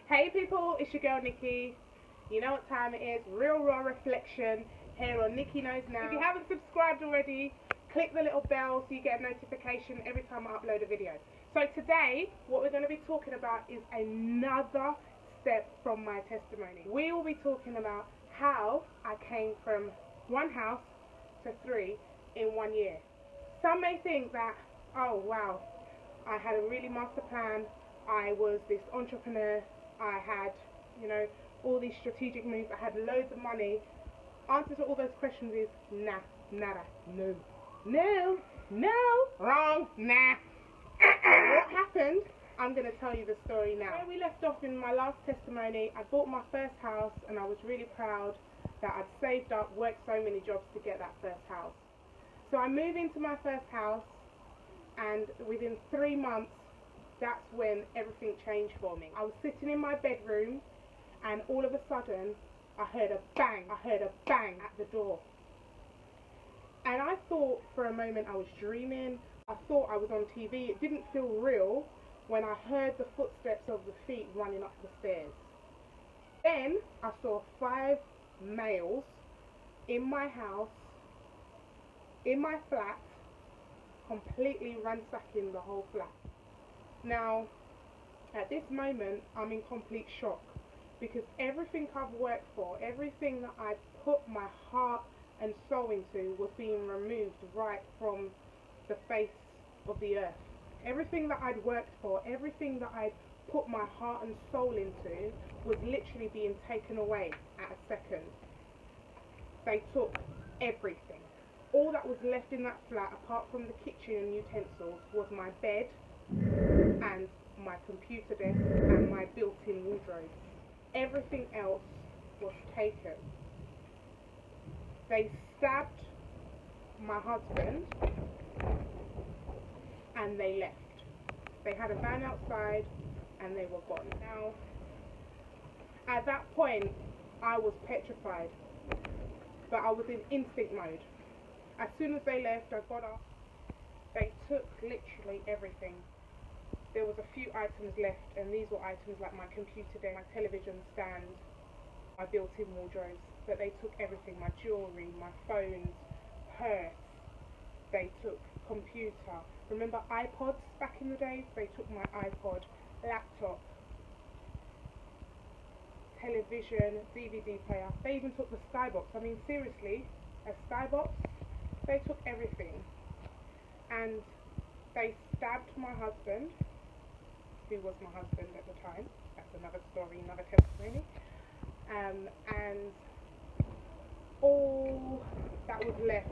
Hey people, it's your girl Nikki. You know what time it is, real raw reflection here on Nikki Knows Now. If you haven't subscribed already, click the little bell so you get a notification every time I upload a video. So today, what we're going to be talking about is another step from my testimony. We will be talking about how I came from one house to 3 in 1 year. Some may think that, oh wow, I had a really master plan, I was this entrepreneur, I had, all these strategic moves, I had loads of money. Answer to all those questions is nah, nada, no, wrong, nah. What happened? I'm going to tell you the story now. Where we left off in my last testimony, I bought my first house and I was really proud that I'd saved up, worked so many jobs to get that first house. So I moved into my first house, and within 3 months, that's when everything changed for me. I was sitting in my bedroom and all of a sudden I heard a bang at the door. And I thought for a moment I was dreaming. I thought I was on TV. It didn't feel real when I heard the footsteps of the feet running up the stairs. Then I saw 5 males in my house, in my flat, completely ransacking the whole flat. Now, at this moment, I'm in complete shock because everything I've worked for, everything that I put my heart and soul into was being removed right from the face of the earth. Everything that I'd worked for, everything that I'd put my heart and soul into was literally being taken away at a second. They took everything. All that was left in that flat, apart from the kitchen and utensils, was my bed and my computer desk and my built-in wardrobe. Everything else was taken. They stabbed my husband and they left. They had a van outside and they were gone. Now, at that point, I was petrified, but I was in instinct mode. As soon as they left, I got up. They took literally everything. There was a few items left, and these were items like my computer desk, my television stand, my built-in wardrobes, but they took everything, my jewellery, my phones, purse. They took computer. Remember iPods back in the days? They took my iPod, laptop, television, DVD player. They even took the skybox. I mean, seriously, a skybox? They took everything. And they stabbed my husband, who was my husband at the time. That's another story, another testimony. And all that was left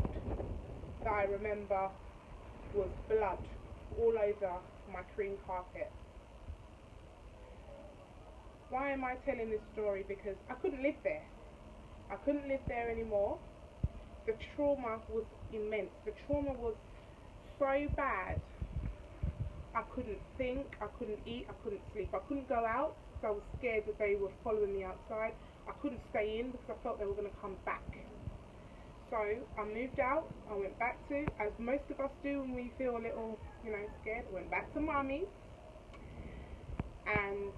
that I remember was blood all over my cream carpet. Why am I telling this story? Because I couldn't live there. I couldn't live there anymore. The trauma was immense. The trauma was so bad. I couldn't think, I couldn't eat, I couldn't sleep. I couldn't go out because I was scared that they were following me outside. I couldn't stay in because I felt they were going to come back. So I moved out. I went back to, as most of us do when we feel a little, scared, I went back to Mummy's and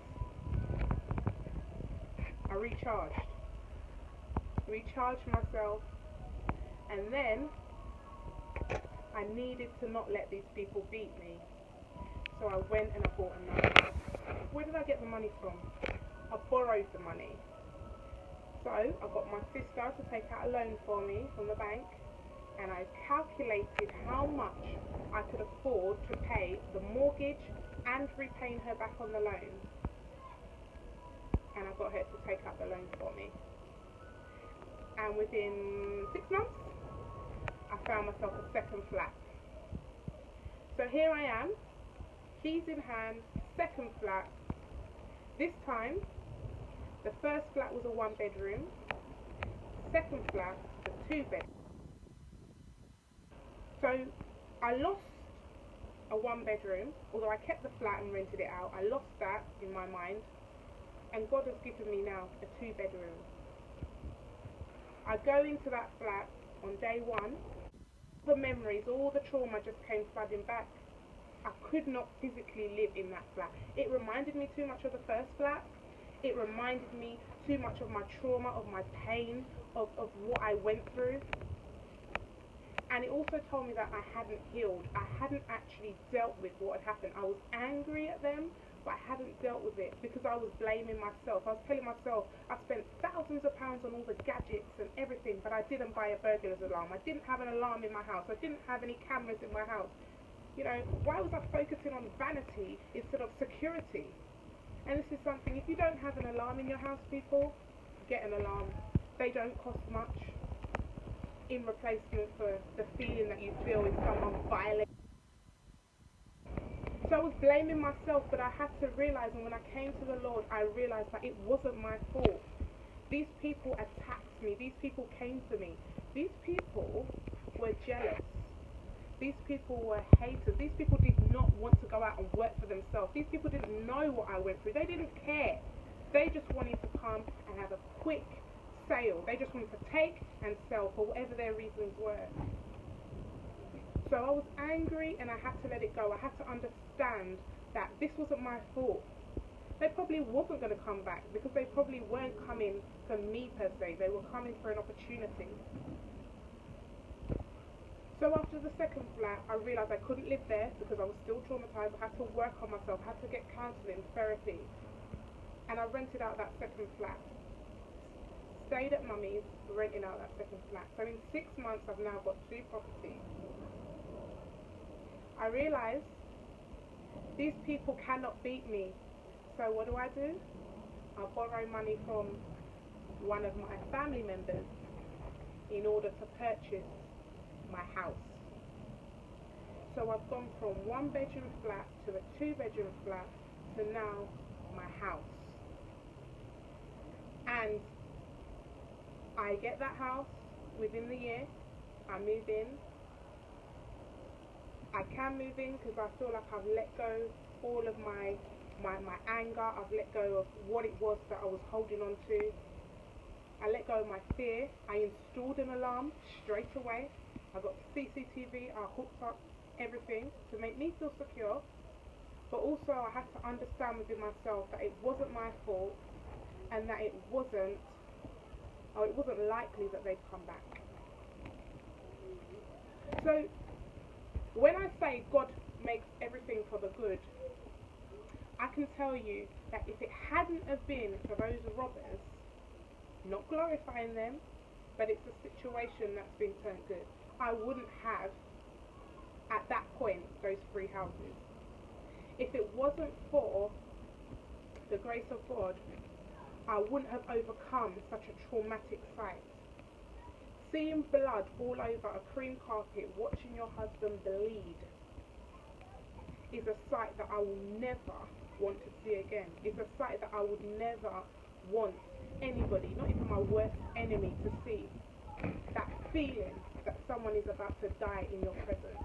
I recharged myself, and then I needed to not let these people beat me. So I went and I bought another house. Where did I get the money from? I borrowed the money. So I got my sister to take out a loan for me from the bank, and I calculated how much I could afford to pay the mortgage and repaying her back on the loan. And I got her to take out the loan for me. And within 6 months, I found myself a second flat. So here I am, keys in hand, second flat. This time, the first flat was a 1-bedroom, second flat was a 2-bedroom. So I lost a 1-bedroom, although I kept the flat and rented it out. I lost that in my mind, and God has given me now a 2-bedroom. I go into that flat on day 1. The memories, all the trauma just came flooding back. I could not physically live in that flat. It reminded me too much of the first flat. It reminded me too much of my trauma, of my pain, of what I went through. And it also told me that I hadn't healed. I hadn't actually dealt with what had happened. I was angry at them, but I hadn't dealt with it because I was blaming myself. I was telling myself I spent thousands of pounds on all the gadgets and everything, but I didn't buy a burglar's alarm. I didn't have an alarm in my house. I didn't have any cameras in my house. You know, why was I focusing on vanity instead of security? And this is something, if you don't have an alarm in your house, people, get an alarm. They don't cost much in replacement for the feeling that you feel if someone violates. So I was blaming myself, but I had to realize, and when I came to the Lord, I realized that it wasn't my fault. These people attacked me. These people came to me. These people were jealous. These people were haters. These people did not want to go out and work for themselves. These people didn't know what I went through. They didn't care. They just wanted to come and have a quick sale. They just wanted to take and sell for whatever their reasons were. So I was angry and I had to let it go. I had to understand that this wasn't my fault. They probably wasn't going to come back because they probably weren't coming for me per se. They were coming for an opportunity. So after the second flat, I realised I couldn't live there because I was still traumatised. I had to work on myself, I had to get counselling, therapy. And I rented out that second flat. Stayed at mummy's, renting out that second flat. So in 6 months, I've now got 2 properties. I realised these people cannot beat me. So what do? I borrow money from one of my family members in order to purchase my house. So I've gone from 1-bedroom flat to a 2-bedroom flat to now my house. And I get that house within the year. I move in. I can move in because I feel like I've let go all of my anger. I've let go of what it was that I was holding on to. I let go of my fear. I installed an alarm straight away. I got CCTV. I hooked up everything to make me feel secure. But also I had to understand within myself that it wasn't my fault and that it wasn't likely that they'd come back. So when I say God makes everything for the good, I can tell you that if it hadn't have been for those robbers, not glorifying them, but it's a situation that's been turned good, I wouldn't have, at that point, those 3 houses. If it wasn't for the grace of God, I wouldn't have overcome such a traumatic sight. Seeing blood all over a cream carpet, watching your husband bleed, is a sight that I will never want to see again. It's a sight that I would never want anybody, not even my worst enemy, to see. That feeling that someone is about to die in your presence.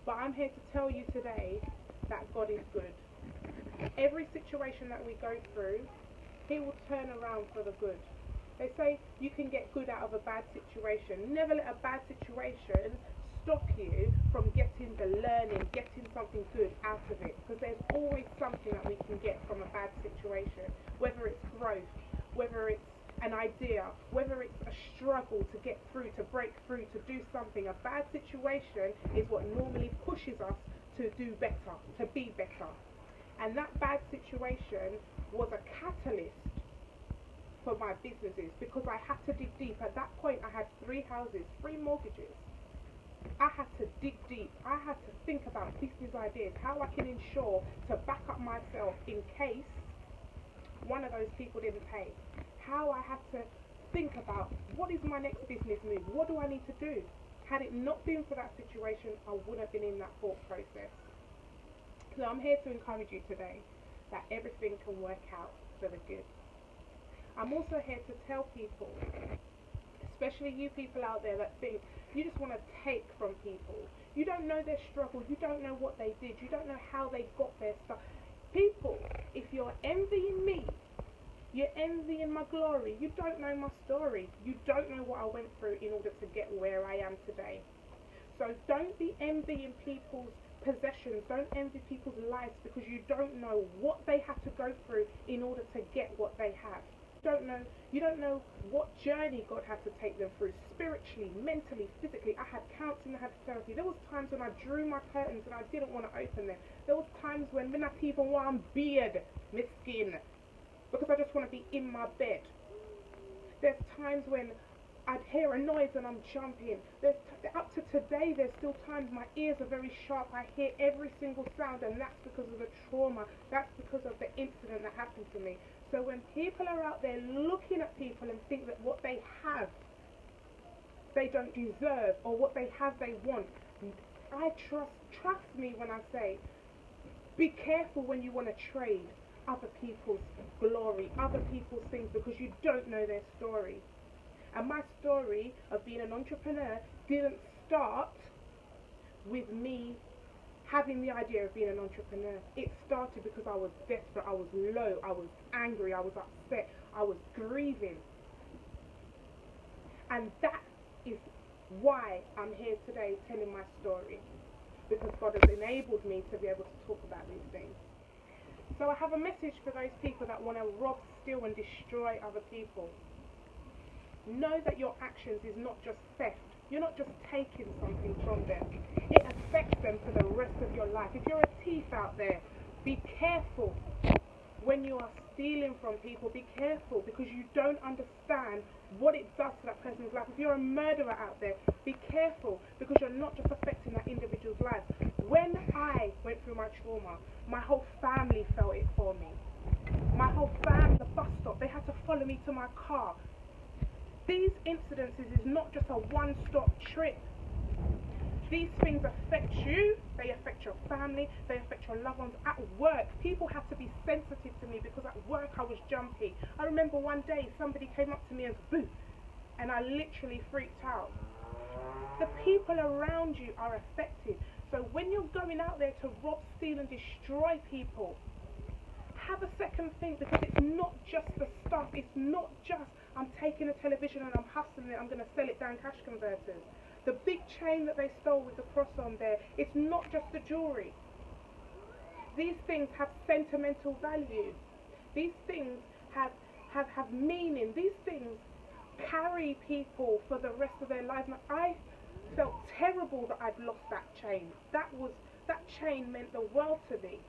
But I'm here to tell you today that God is good. Every situation that we go through, He will turn around for the good. They say you can get good out of a bad situation. Never let a bad situation stop you from getting the learning, getting something good out of it. Because there's always something that we can get from a bad situation. Whether it's growth, whether it's an idea, whether it's a struggle to get through, to break through, to do something. A bad situation is what normally pushes us to do better, to be better. And that bad situation was a catalyst for my businesses because I had to dig deep. At that point, I had 3 houses, 3 mortgages. I had to dig deep. I had to think about business ideas, how I can ensure to back up myself in case one of those people didn't pay. How I had to think about what is my next business move? What do I need to do? Had it not been for that situation, I wouldn't have been in that thought process. So I'm here to encourage you today that everything can work out for the good. I'm also here to tell people, especially you people out there that think you just want to take from people. You don't know their struggle. You don't know what they did. You don't know how they got their stuff. People, if you're envying me, you're envying my glory. You don't know my story. You don't know what I went through in order to get where I am today. So don't be envying people's possessions. Don't envy people's lives, because you don't know what they have to go through in order to get what they have. You don't know what journey God had to take them through, spiritually, mentally, physically. I had counseling, I had therapy. There was times when I drew my curtains and I didn't want to open them. There was times when I even want beard, my skin, because I just want to be in my bed. There's times when I'd hear a noise and I'm jumping. Up to today, there's still times my ears are very sharp. I hear every single sound, and that's because of the trauma. That's because of the incident that happened to me. So when people are out there looking at people and think that what they have, they don't deserve, or what they have, they want, I trust me when I say, be careful when you want to trade other people's glory, other people's things, because you don't know their story. And my story of being an entrepreneur didn't start with me having the idea of being an entrepreneur. It started because I was desperate, I was low, I was angry, I was upset, I was grieving. And that is why I'm here today telling my story, because God has enabled me to be able to talk about these things. So I have a message for those people that want to rob, steal and destroy other people. Know that your actions is not just theft. You're not just taking something from them. It affects them for the rest of your life. If you're a thief out there, be careful when you are stealing from people. Be careful, because you don't understand what it does to that person's life. If you're a murderer out there, be careful, because you're not just affecting that individual's life. When I went through my trauma, my whole family felt it for me. My whole family, the bus stop, they had to follow me to my car. These incidences is not just a one-stop trip. These things affect you, they affect your family, they affect your loved ones. At work, people have to be sensitive to me, because at work I was jumpy. I remember one day somebody came up to me and boo, and I literally freaked out. The people around you are affected. So when you're going out there to rob, steal and destroy people, have a second think, because it's not just the stuff. It's not just, I'm taking a television and I'm hustling it, I'm going to sell it down cash converters. The big chain that they stole with the cross on there, it's not just the jewelry. These things have sentimental value. These things have meaning. These things carry people for the rest of their lives. And I felt terrible that I'd lost that chain. That chain meant the world to me.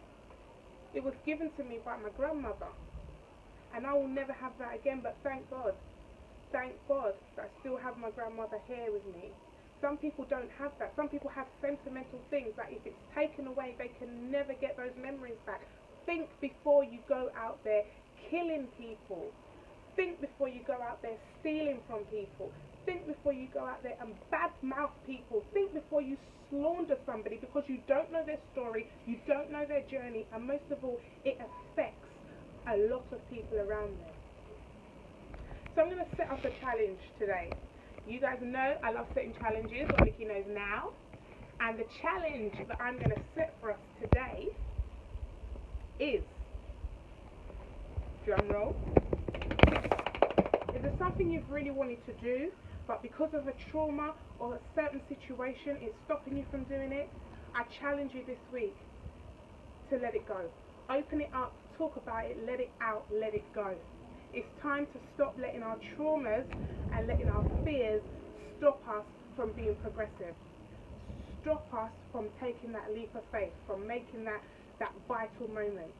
It was given to me by my grandmother, and I will never have that again. But thank God that I still have my grandmother here with me. Some people don't have that. Some people have sentimental things that if it's taken away, they can never get those memories back. Think before you go out there killing people. Think before you go out there stealing from people. Think before you go out there and badmouth people. Think before you slander somebody, because you don't know their story, you don't know their journey, and most of all, it affects a lot of people around them. So I'm going to set up a challenge today. You guys know I love setting challenges on Nikki Knows Now, and the challenge that I'm going to set for us today is, drum roll, is there something you've really wanted to do, but because of a trauma or a certain situation is stopping you from doing it? I challenge you this week to let it go. Open it up, talk about it, let it out, let it go. It's time to stop letting our traumas and letting our fears stop us from being progressive. Stop us from taking that leap of faith, from making that vital moment.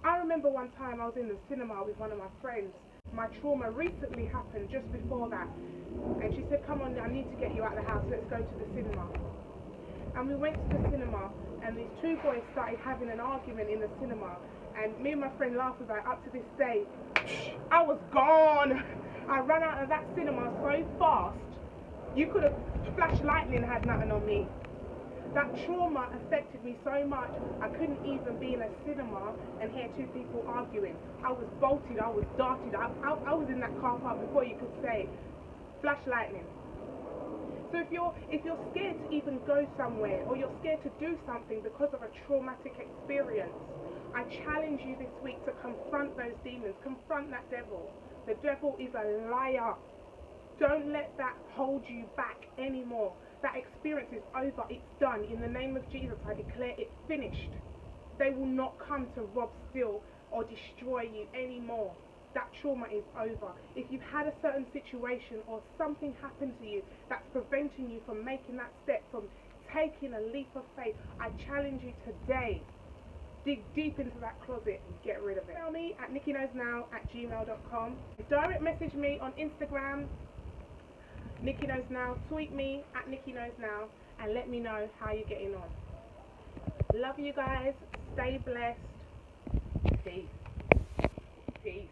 I remember one time I was in the cinema with one of my friends. My trauma recently happened just before that, and she said, come on, I need to get you out of the house, let's go to the cinema. And we went to the cinema, and these two boys started having an argument in the cinema, and me and my friend laughed about it. Up to this day, I was gone. I ran out of that cinema so fast, you could have flashed lightning had nothing on me. That trauma affected me so much, I couldn't even be in a cinema and hear two people arguing. I was bolted, I was darted, I was in that car park before you could say, flash lightning. So if you're scared to even go somewhere, or you're scared to do something because of a traumatic experience, I challenge you this week to confront those demons, confront that devil. The devil is a liar. Don't let that hold you back anymore. That experience is over. It's done. In the name of Jesus, I declare it finished. They will not come to rob, steal, or destroy you anymore. That trauma is over. If you've had a certain situation or something happened to you that's preventing you from making that step, from taking a leap of faith, I challenge you today. Dig deep into that closet and get rid of it. Email me at nikkiknowsnow@gmail.com. Direct message me on Instagram, Nikki Knows Now. Tweet me at Nikki Knows Now and let me know how you're getting on. Love you guys. Stay blessed. Peace. Peace.